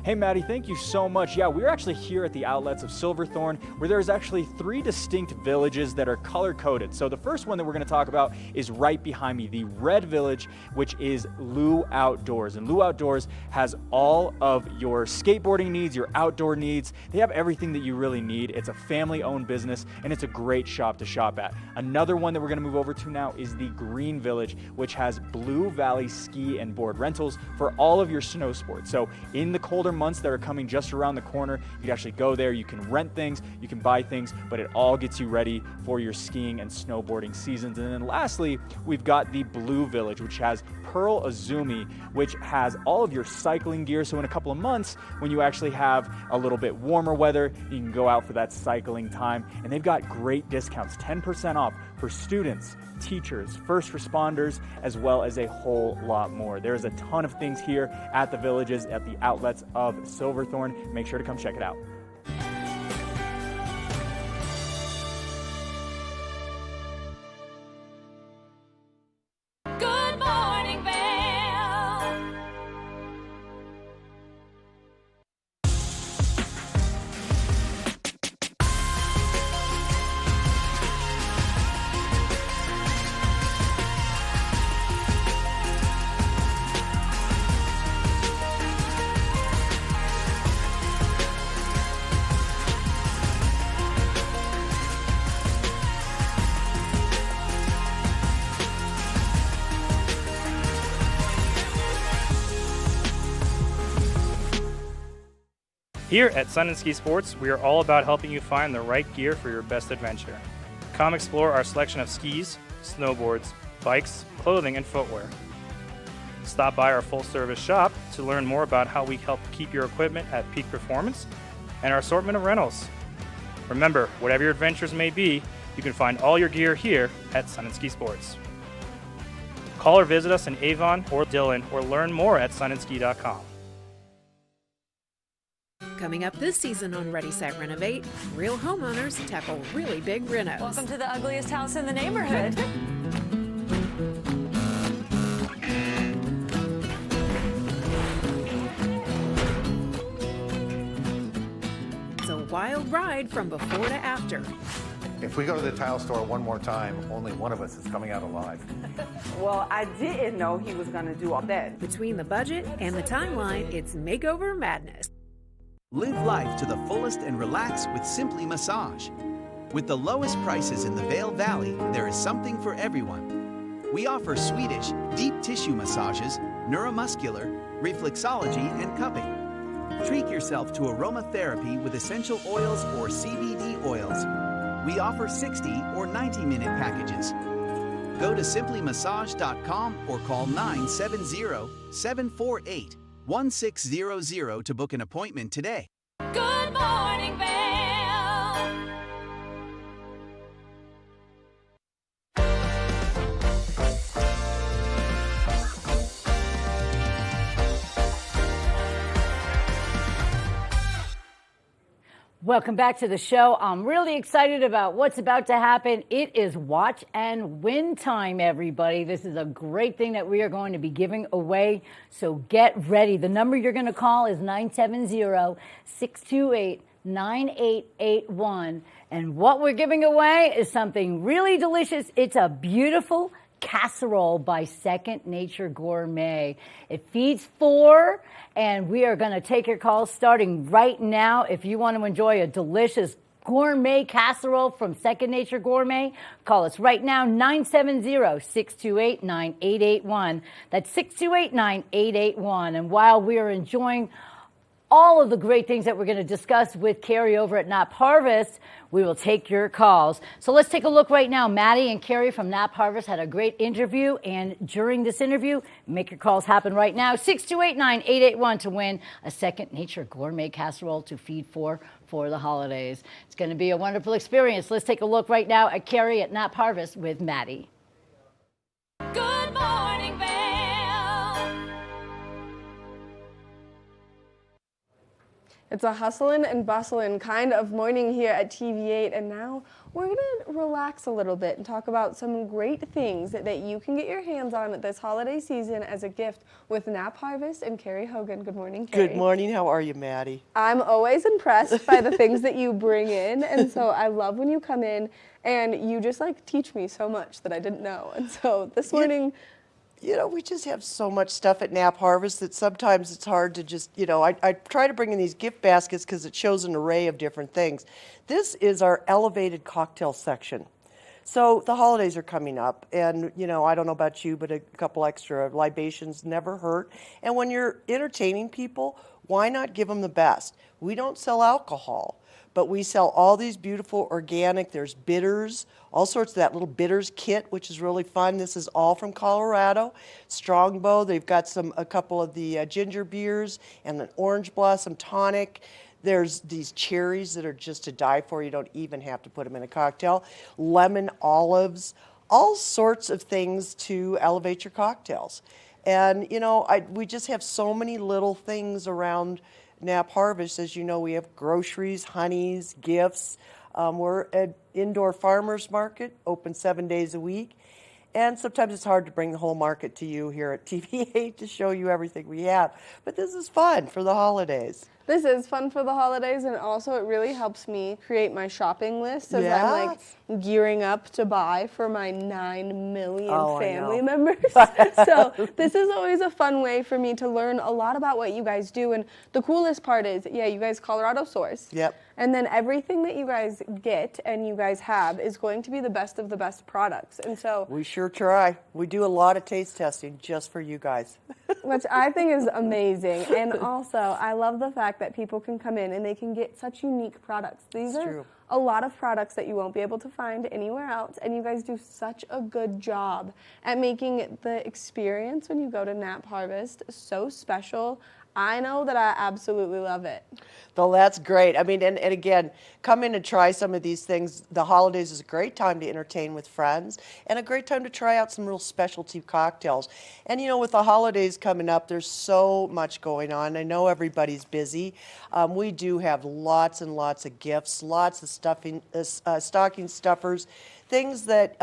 O: Hey Maddie, thank you so much. Yeah, we're actually here at the outlets of Silverthorne, where there's actually 3 distinct villages that are color-coded. So the first one that we're going to talk about is right behind me, the Red Village, which is Lou Outdoors. And Lou Outdoors has all of your skateboarding needs, your outdoor needs. They have everything that you really need. It's a family-owned business, and it's a great shop to shop at. Another one that we're going to move over to now is the Green Village, which has Blue Valley ski and board rentals for all of your snow sports. So in the colder months that are coming just around the corner, you can actually go there, you can rent things, you can buy things, but it all gets you ready for your skiing and snowboarding seasons. And then lastly, we've got the Blue Village, which has Pearl Azumi, which has all of your cycling gear. So in a couple of months, when you actually have a little bit warmer weather, you can go out for that cycling time. And they've got great discounts, 10% off for students, teachers, first responders, as well as a whole lot more. There's a ton of things here at the villages, at the outlets of Silverthorne. Make sure to come check it out.
B: Good morning, Vail.
R: Here at Sun & Ski Sports, we are all about helping you find the right gear for your best adventure. Come explore our selection of skis, snowboards, bikes, clothing, and footwear. Stop by our full-service shop to learn more about how we help keep your equipment at peak performance and our assortment of rentals. Remember, whatever your adventures may be, you can find all your gear here at Sun & Ski Sports. Call or visit us in Avon or Dillon or learn more at sunandski.com.
M: Coming up this season on Ready, Set, Renovate, real homeowners tackle really big renos.
B: Welcome to the ugliest house in the neighborhood.
M: It's a wild ride from before to after.
S: If we go to the tile store one more time, only one of us is coming out alive.
T: Well, I didn't know he was going to do all that.
M: Between the budget and the timeline, it's makeover madness.
A: Live life to the fullest and relax with Simply Massage. With the lowest prices in the Vail Valley, there is something for everyone. We offer Swedish, deep tissue massages, neuromuscular, reflexology, and cupping. Treat yourself to aromatherapy with essential oils or CBD oils. We offer 60 or 90-minute packages. Go to simplymassage.com or call 970-748-1600 to book an appointment today.
B: Good morning, Vail.
C: Welcome back to the show. I'm really excited about what's about to happen. It is watch and win time, everybody. This is a great thing that we are going to be giving away, so get ready. The number you're going to call is 970-628-9881. And what we're giving away is something really delicious. It's a beautiful casserole by Second Nature Gourmet. It feeds 4, and we are going to take your calls starting right now. If you want to enjoy a delicious gourmet casserole from Second Nature Gourmet, call us right now, 970-628-9881. That's 628-9881. And while we are enjoying all of the great things that we're going to discuss with Carrie over at Nap Harvest, we will take your calls. So let's take a look right now. Maddie and Carrie from Nap Harvest had a great interview, and during this interview, make your calls happen right now, 628-9881 to win a Second Nature Gourmet casserole to feed for the holidays. It's going to be a wonderful experience. Let's take a look right now at Carrie at Nap Harvest with Maddie.
B: Good morning, Vail.
U: It's a hustling and bustling kind of morning here at TV8, and now we're going to relax a little bit and talk about some great things that you can get your hands on this holiday season as a gift with Nap Harvest and Carrie Hogan. Good morning, Carrie.
V: Good morning. How are you, Maddie?
U: I'm always impressed by the things that you bring in, and so I love when you come in and you just like teach me so much that I didn't know. And so this morning...
V: You know, we just have so much stuff at Nap Harvest that sometimes it's hard to just, I try to bring in these gift baskets because it shows an array of different things. This is our elevated cocktail section. So the holidays are coming up, and, I don't know about you, but a couple extra libations never hurt. And when you're entertaining people, why not give them the best? We don't sell alcohol, but we sell all these beautiful organic, there's bitters, all sorts of that little bitters kit, which is really fun. This is all from Colorado. Strongbow, they've got a couple of the ginger beers and an orange blossom tonic. There's these cherries that are just to die for. You don't even have to put them in a cocktail. Lemon olives, all sorts of things to elevate your cocktails. And, we just have so many little things around Nap Harvest. As you know, we have groceries, honeys, gifts. We're an indoor farmers market, open 7 days a week. And sometimes it's hard to bring the whole market to you here at TV8 to show you everything we have. But this is fun for the holidays.
U: This is fun for the holidays, and also it really helps me create my shopping list as I'm like gearing up to buy for my 9 million family members. So this is always a fun way for me to learn a lot about what you guys do. And the coolest part is, you guys Colorado source.
V: Yep.
U: And then everything that you guys get and you guys have is going to be the best of the best products. And so
V: we sure try. We do a lot of taste testing just for you guys.
U: Which I think is amazing. And also, I love the fact that people can come in and they can get such unique products. These are a lot of products that you won't be able to find anywhere else, and you guys do such a good job at making the experience when you go to Nap Harvest so special. I know that I absolutely love it.
V: Well, that's great. I mean, and again, come in and try some of these things. The holidays is a great time to entertain with friends and a great time to try out some real specialty cocktails. And, you know, with the holidays coming up, there's so much going on. I know everybody's busy. We do have lots and lots of gifts, lots of stocking stuffers, things that,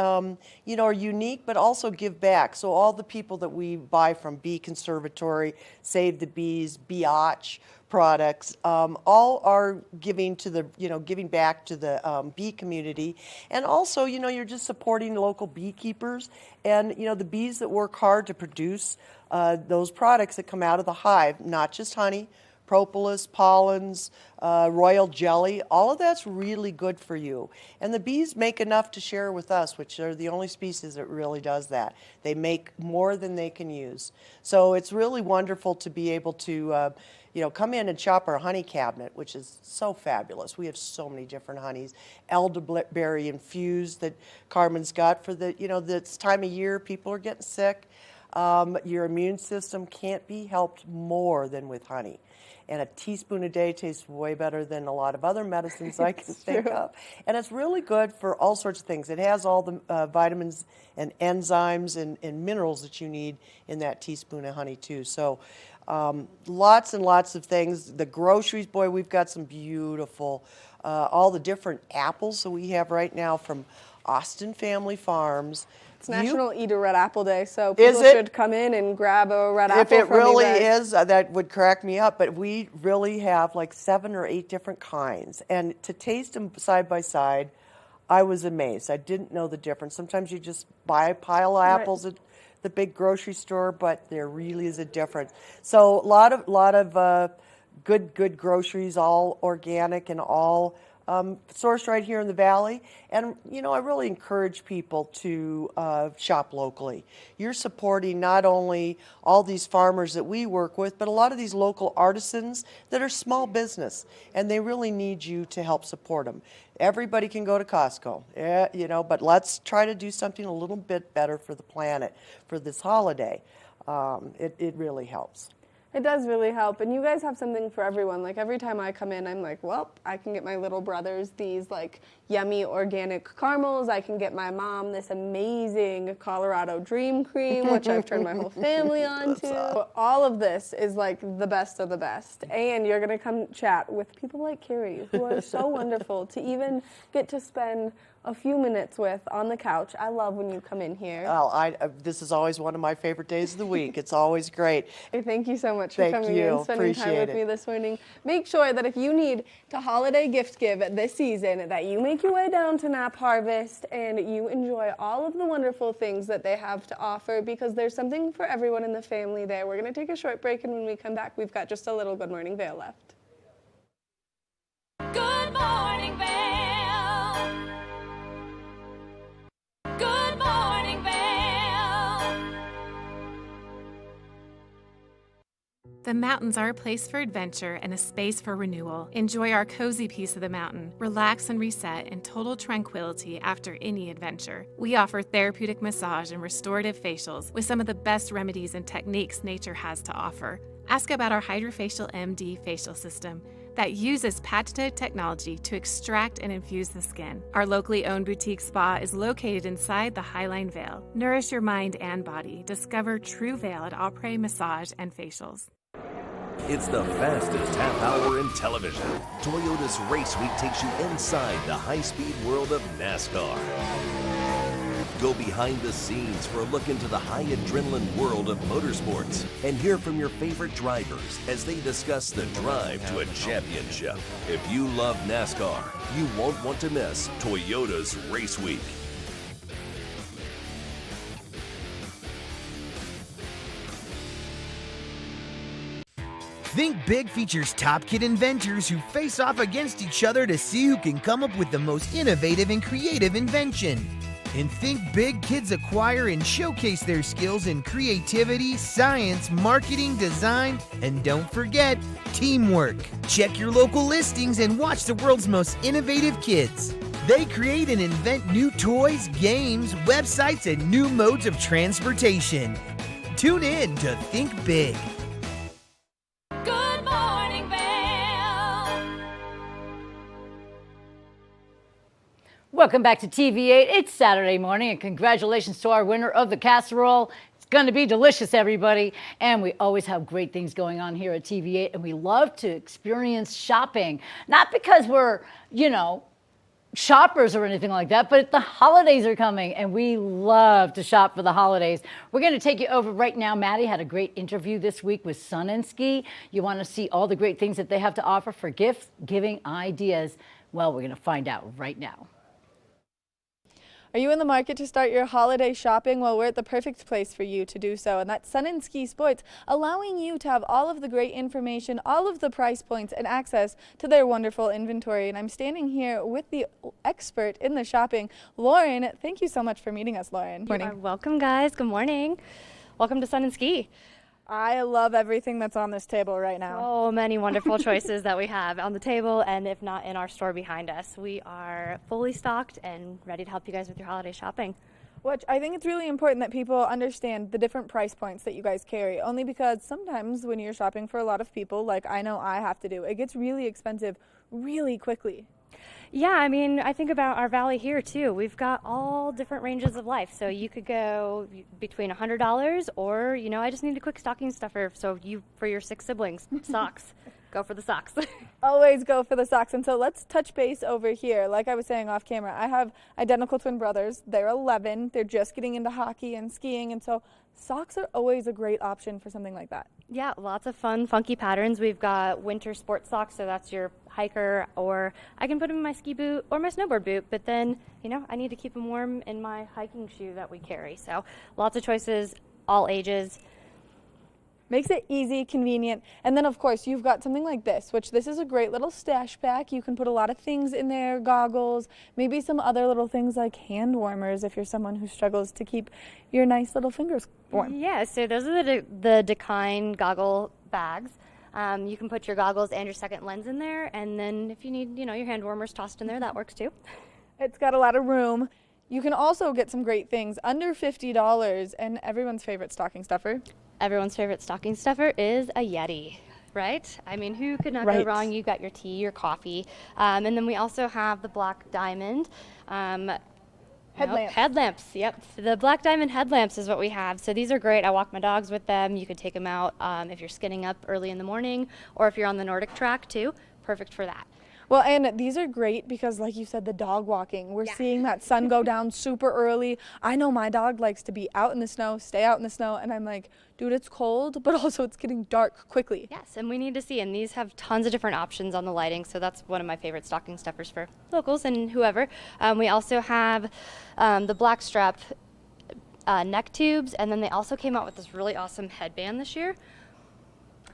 V: you know, are unique but also give back. So all the people that we buy from Bee Conservatory, Save the Bees, Biatch products, all are giving to the, you know, giving back to the bee community. And also, you know, you're just supporting local beekeepers and, you know, the bees that work hard to produce those products that come out of the hive, not just honey, propolis, pollens, royal jelly, all of that's really good for you. And the bees make enough to share with us, which are the only species that really does that. They make more than they can use. So it's really wonderful to be able to you know, come in and shop our honey cabinet, which is so fabulous. We have so many different honeys. Elderberry infused that Carmen's got for the, you know, this time of year, people are getting sick. Your immune system can't be helped more than with honey. And a teaspoon a day tastes way better than a lot of other medicines I can think of. And it's really good for all sorts of things. It has all the vitamins and enzymes and minerals that you need in that teaspoon of honey too. So lots and lots of things. The groceries, boy, we've got some beautiful, all the different apples that we have right now from Austin Family Farms.
U: It's National Eat a Red Apple Day, so people should come in and grab a red apple.
V: If it really is, that would crack me up. But we really have like 7 or 8 different kinds. And to taste them side by side, I was amazed. I didn't know the difference. Sometimes you just buy a pile of apples at the big grocery store, but there really is a difference. So a lot of good groceries, all organic and all sourced right here in the Valley. And, you know, I really encourage people to shop locally. You're supporting not only all these farmers that we work with, but a lot of these local artisans that are small business, and they really need you to help support them. Everybody can go to Costco, you know, but let's try to do something a little bit better for the planet for this holiday. It really helps.
U: It does really help, and you guys have something for everyone. Like every time I come in, I'm like, well, I can get my little brothers these like yummy organic caramels. I can get my mom this amazing Colorado Dream Cream, which I've turned my whole family on to. All of this is like the best of the best, and you're gonna come chat with people like Carrie, who are so wonderful to even get to spend a few minutes with on the couch. I love when you come in here.
V: Well, this is always one of my favorite days of the week. It's always great.
U: Thank you so much for coming in and spending time with me this morning. Make sure that if you need to holiday gift give this season, that you make your way down to Knapp Harvest and you enjoy all of the wonderful things that they have to offer, because there's something for everyone in the family there. We're going to take a short break, and when we come back, we've got just a little Good Morning Vail left.
B: Good morning, Vail. Good morning, Vail.
F: The mountains are a place for adventure and a space for renewal. Enjoy our cozy piece of the mountain. Relax and reset in total tranquility after any adventure. We offer therapeutic massage and restorative facials with some of the best remedies and techniques nature has to offer. Ask about our Hydrofacial MD facial system that uses patented technology to extract and infuse the skin. Our locally owned boutique spa is located inside the Highline Vail. Nourish your mind and body. Discover True Vail at Après Massage and Facials.
D: It's the fastest half hour in television. Toyota's Race Week takes you inside the high-speed world of NASCAR. Go behind the scenes for a look into the high adrenaline world of motorsports and hear from your favorite drivers as they discuss the drive to a championship. If you love NASCAR, you won't want to miss Toyota's Race Week.
K: Think Big features top kid inventors who face off against each other to see who can come up with the most innovative and creative invention. In Think Big, kids acquire and showcase their skills in creativity, science, marketing, design, and don't forget, teamwork. Check your local listings and watch the world's most innovative kids. They create and invent new toys, games, websites, and new modes of transportation. Tune in to Think Big.
B: Good
C: Welcome back to TV8. It's Saturday morning, and congratulations to our winner of the casserole. It's going to be delicious, everybody. And we always have great things going on here at TV8, and we love to experience shopping. Not because we're, shoppers or anything like that, but the holidays are coming, and we love to shop for the holidays. We're going to take you over right now. Maddie had a great interview this week with Sun and Ski. You want to see all the great things that they have to offer for gift giving ideas? Well, we're going to find out right now.
Q: Are you in the market to start your holiday shopping? Well, we're at the perfect place for you to do so, and that's Sun and Ski Sports, allowing you to have all of the great information, all of the price points, and access to their wonderful inventory. And I'm standing here with the expert in the shopping, Lauren. Thank you so much for meeting us, Lauren.
E: You are welcome, guys. Good morning. Welcome to Sun and Ski.
Q: I love everything that's on this table right now.
E: So many wonderful choices that we have on the table, and if not in our store behind us. We are fully stocked and ready to help you guys with your holiday shopping.
Q: Which I think it's really important that people understand the different price points that you guys carry, only because sometimes when you're shopping for a lot of people, like I know I have to do, it gets really expensive really quickly.
E: Yeah, I mean, I think about our valley here too. We've got all different ranges of life. So you could go between $100 or, I just need a quick stocking stuffer. So for your 6 siblings, socks, go for the socks.
Q: Always go for the socks. And so let's touch base over here. Like I was saying off camera, I have identical twin brothers. They're 11. They're just getting into hockey and skiing. And so socks are always a great option for something like that.
E: Yeah, lots of fun, funky patterns. We've got winter sports socks, so that's your hiker, or I can put them in my ski boot or my snowboard boot, but then, I need to keep them warm in my hiking shoe that we carry. So lots of choices, all ages.
Q: Makes it easy, convenient, and then of course you've got something like this, which this is a great little stash pack. You can put a lot of things in there, goggles, maybe some other little things like hand warmers if you're someone who struggles to keep your nice little fingers warm.
E: Yeah, so those are the Decline goggle bags. You can put your goggles and your second lens in there, and then if you need, your hand warmers tossed in there, that works too.
Q: It's got a lot of room. You can also get some great things under $50, and everyone's favorite stocking stuffer.
E: Everyone's favorite stocking stuffer is a Yeti, right? I mean, who could not go wrong? You got your tea, your coffee. And then we also have the Black Diamond. Headlamps, yep. The Black Diamond headlamps is what we have. So these are great. I walk my dogs with them. You could take them out if you're skinning up early in the morning, or if you're on the Nordic track too. Perfect for that.
Q: Well, and these are great because, like you said, the dog walking. We're seeing that sun go down super early. I know my dog likes to be out in the snow, stay out in the snow, and I'm like, dude, it's cold, but also it's getting dark quickly.
E: Yes, and we need to see, and these have tons of different options on the lighting, so that's one of my favorite stocking stuffers for locals and whoever. We also have the black strap neck tubes, and then they also came out with this really awesome headband this year,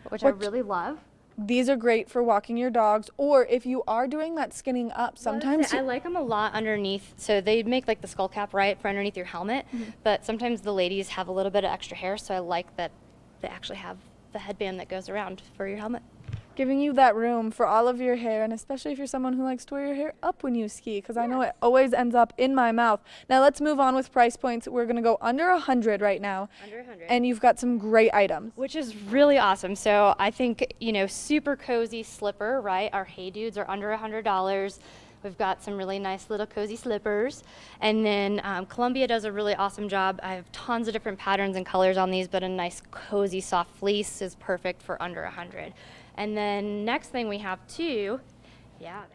E: which I really love.
Q: These are great for walking your dogs, or if you are doing that skinning up, sometimes
E: I like them a lot underneath. So they make like the skull cap, right, for underneath your helmet. But sometimes the ladies have a little bit of extra hair, so I like that they actually have the headband that goes around for your helmet.
Q: Giving you that room for all of your hair, and especially if you're someone who likes to wear your hair up when you ski, because I know it always ends up in my mouth. Now let's move on with price points. We're going to go under 100 right now.
E: Under 100.
Q: And you've got some great items.
E: Which is really awesome. So I think, super cozy slipper, right? Our Hey Dudes are under $100. We've got some really nice little cozy slippers. And then Columbia does a really awesome job. I have tons of different patterns and colors on these, but a nice cozy soft fleece is perfect for under 100. And then next thing we have too,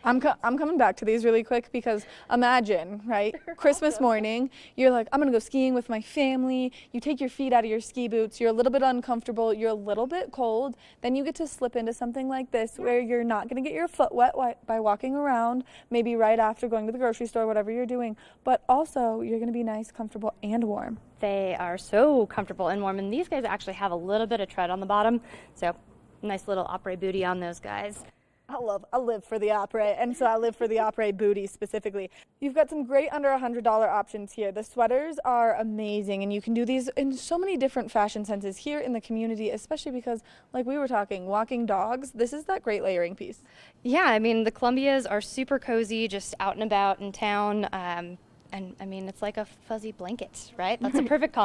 Q: I'm coming back to these really quick because imagine, right, Christmas morning, you're like, I'm going to go skiing with my family. You take your feet out of your ski boots. You're a little bit uncomfortable. You're a little bit cold. Then you get to slip into something like this where you're not going to get your foot wet by walking around, maybe right after going to the grocery store, whatever you're doing. But also, you're going to be nice, comfortable, and warm.
E: They are so comfortable and warm. And these guys actually have a little bit of tread on the bottom. So nice little après booty on those guys.
Q: I live for the après, and so I live for the après booty specifically. You've got some great under $100 options here. The sweaters are amazing, and you can do these in so many different fashion senses here in the community, especially because, like we were talking, walking dogs, this is that great layering piece.
E: Yeah, I mean, the Columbias are super cozy, just out and about in town. And I mean, it's like a fuzzy blanket, right? That's a perfect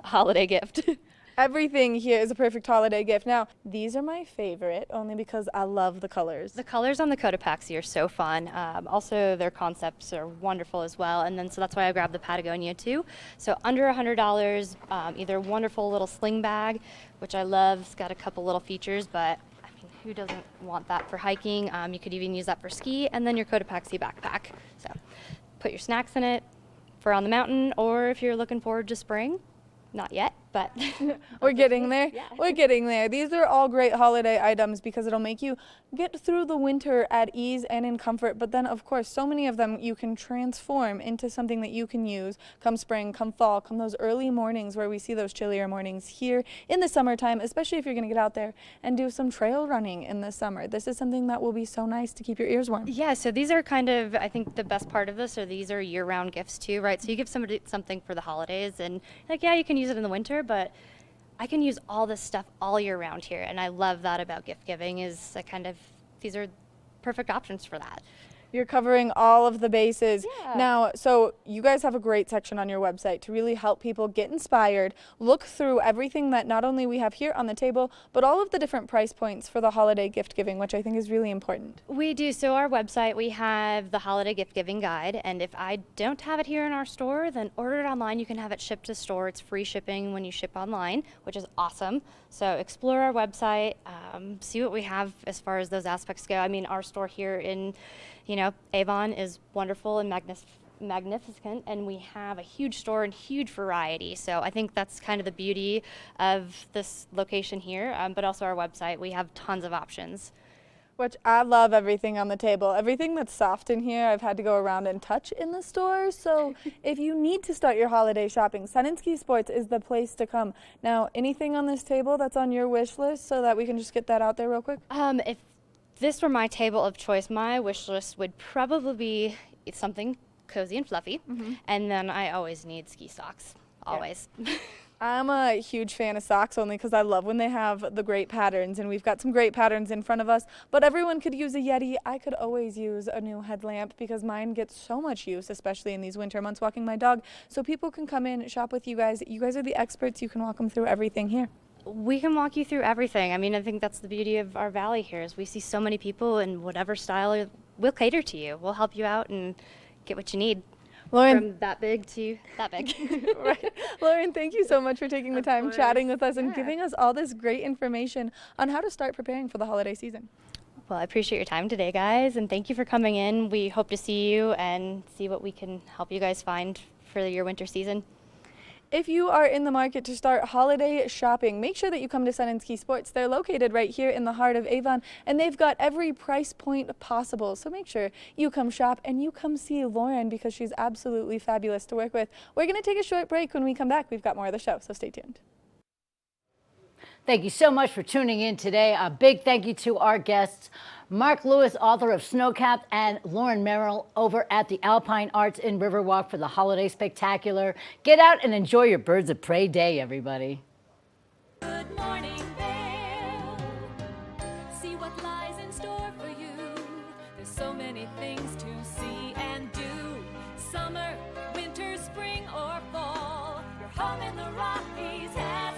E: holiday gift.
Q: Everything here is a perfect holiday gift. Now, these are my favorite only because I love the colors.
E: The colors on the Cotopaxi are so fun. Also, their concepts are wonderful as well. And then so that's why I grabbed the Patagonia too. So under $100, either a wonderful little sling bag, which I love. It's got a couple little features, but I mean, who doesn't want that for hiking? You could even use that for ski, and then your Cotopaxi backpack. So put your snacks in it for on the mountain, or if you're looking forward to spring. Not yet, but
Q: we're getting there. Yeah. We're getting there. These are all great holiday items because it'll make you get through the winter at ease and in comfort. But then, of course, so many of them you can transform into something that you can use come spring, come fall, come those early mornings where we see those chillier mornings here in the summertime, especially if you're going to get out there and do some trail running in the summer. This is something that will be so nice to keep your ears warm.
E: Yeah, so these are kind of, I think the best part of this are these are year-round gifts too, right? So you give somebody something for the holidays and like, yeah, you can use it in the winter, but I can use all this stuff all year round here, and I love that about gift giving is these are perfect options for that.
Q: You're covering all of the bases. Yeah. Now, so you guys have a great section on your website to really help people get inspired, look through everything that not only we have here on the table, but all of the different price points for the holiday gift giving, which I think is really important.
E: We do. So our website, we have the holiday gift giving guide, and if I don't have it here in our store, then order it online. You can have it shipped to store. It's free shipping when you ship online, which is awesome. So explore our website, see what we have as far as those aspects go. I mean, our store here in Avon is wonderful and magnificent, and we have a huge store and huge variety. So I think that's kind of the beauty of this location here, but also our website. We have tons of options.
Q: Which I love everything on the table. Everything that's soft in here, I've had to go around and touch in the store. So if you need to start your holiday shopping, Sun & Ski Sports is the place to come. Now, anything on this table that's on your wish list so that we can just get that out there real quick?
E: If this were my table of choice, my wish list would probably be something cozy and fluffy. Mm-hmm. And then I always need ski socks, always. Yeah.
Q: I'm a huge fan of socks only because I love when they have the great patterns, and we've got some great patterns in front of us, but everyone could use a Yeti. I could always use a new headlamp because mine gets so much use, especially in these winter months walking my dog. So people can come in, shop with you guys. You guys are the experts. You can walk them through everything here.
E: We can walk you through everything. I mean, I think that's the beauty of our valley here is we see so many people in whatever style. We'll cater to you. We'll help you out and get what you need.
Q: Lauren,
E: from that big to that big.
Q: Right. Lauren, thank you so much for taking the time chatting with us and giving us all this great information on how to start preparing for the holiday season.
E: Well, I appreciate your time today, guys, and thank you for coming in. We hope to see you and see what we can help you guys find for your winter season.
Q: If you are in the market to start holiday shopping, make sure that you come to Sun & Ski Sports. They're located right here in the heart of Avon, and they've got every price point possible. So make sure you come shop and you come see Lauren because she's absolutely fabulous to work with. We're going to take a short break. When we come back, we've got more of the show, so stay tuned.
C: Thank you so much for tuning in today. A big thank you to our guests, Mark Lewis, author of Snowcapped, and Lauren Merrill over at the Alpine Arts in Riverwalk for the Holiday Spectacular. Get out and enjoy your Birds of Prey day, everybody.
B: Good morning, Vail. See what lies in store for you. There's so many things to see and do. Summer, winter, spring, or fall. Your home in the Rockies has